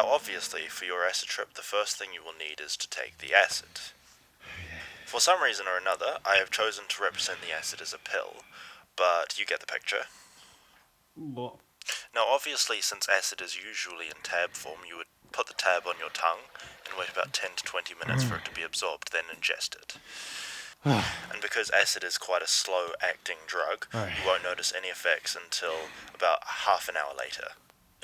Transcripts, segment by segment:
Now obviously, for your acid trip, the first thing you will need is to take the acid. For some reason or another, I have chosen to represent the acid as a pill, but you get the picture. What? Now obviously, since acid is usually in tab form, you would put the tab on your tongue and wait about 10 to 20 minutes for it to be absorbed, then ingest it. And because acid is quite a slow-acting drug, you won't notice any effects until about half an hour later.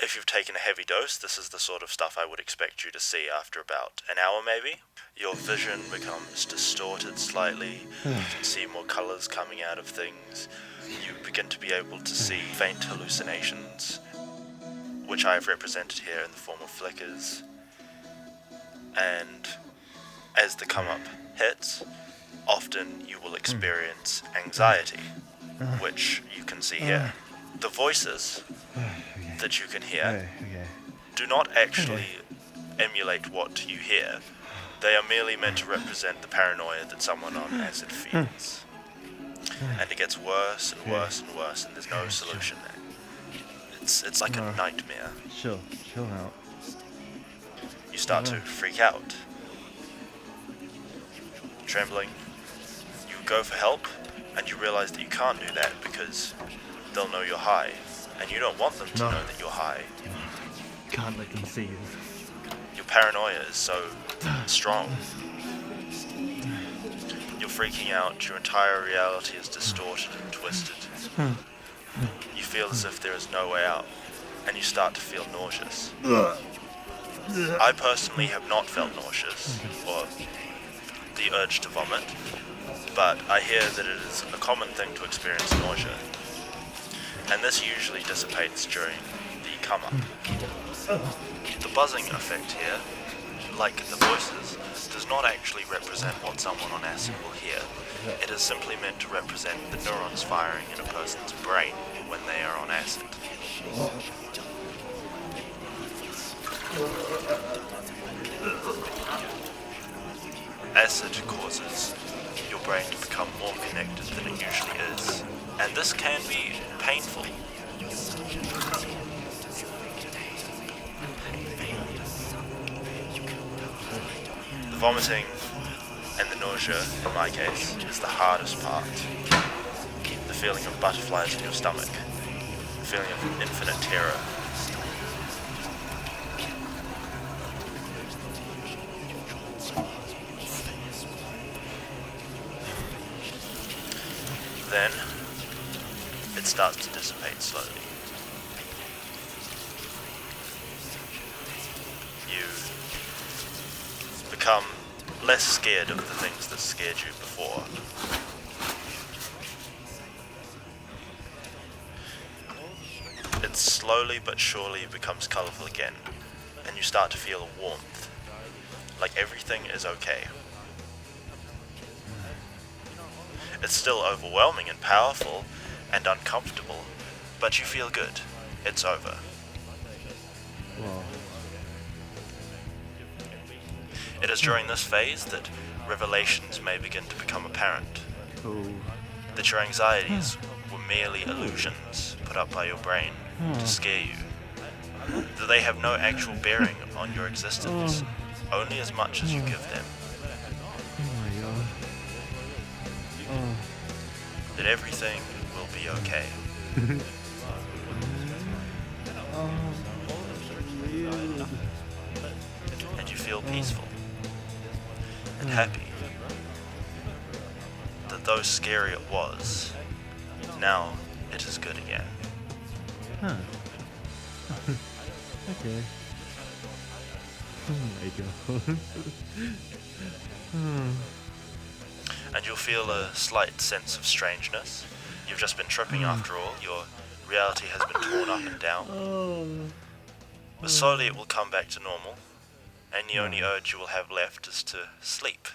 If you've taken a heavy dose, this is the sort of stuff I would expect you to see after about an hour maybe. Your vision becomes distorted slightly, you can see more colours coming out of things, you begin to be able to see faint hallucinations, which I have represented here in the form of flickers. And as the come-up hits, often you will experience anxiety, which you can see here. The voices that you can hear do not actually emulate what you hear. They are merely meant to represent the paranoia that someone on acid feels. And it gets worse and worse and worse, and there's no solution there. It's like a nightmare. Chill out. You start to freak out. Trembling. You go for help, and you realize that you can't do that because they'll know you're high, and you don't want them to know that you're high. Can't let them see you. Your paranoia is so strong. You're freaking out, your entire reality is distorted and twisted. You feel as if there is no way out, and you start to feel nauseous. I personally have not felt nauseous, or the urge to vomit, but I hear that it is a common thing to experience nausea, and this usually dissipates during the come-up. The buzzing effect here, like the voices, does not actually represent what someone on acid will hear. It is simply meant to represent the neurons firing in a person's brain when they are on acid. Acid causes your brain to become more connected than it usually is, and this can be painful. The vomiting and the nausea, in my case, is the hardest part. The feeling of butterflies in your stomach, the feeling of infinite terror. Then, it starts to dissipate slowly. You become less scared of the things that scared you before. It slowly but surely becomes colourful again, and you start to feel a warmth, like everything is okay. It's still overwhelming and powerful and uncomfortable, but you feel good. It's over. Wow. It is during this phase that revelations may begin to become apparent. That your anxieties were merely illusions put up by your brain to scare you. That they have no actual bearing on your existence, only as much as you give them. That everything will be okay. And you feel peaceful and happy. That though scary it was, now it is good again. Okay. Oh my god. And you'll feel a slight sense of strangeness. You've just been tripping after all. Your reality has been torn up and down. But slowly it will come back to normal, and the only urge you will have left is to sleep.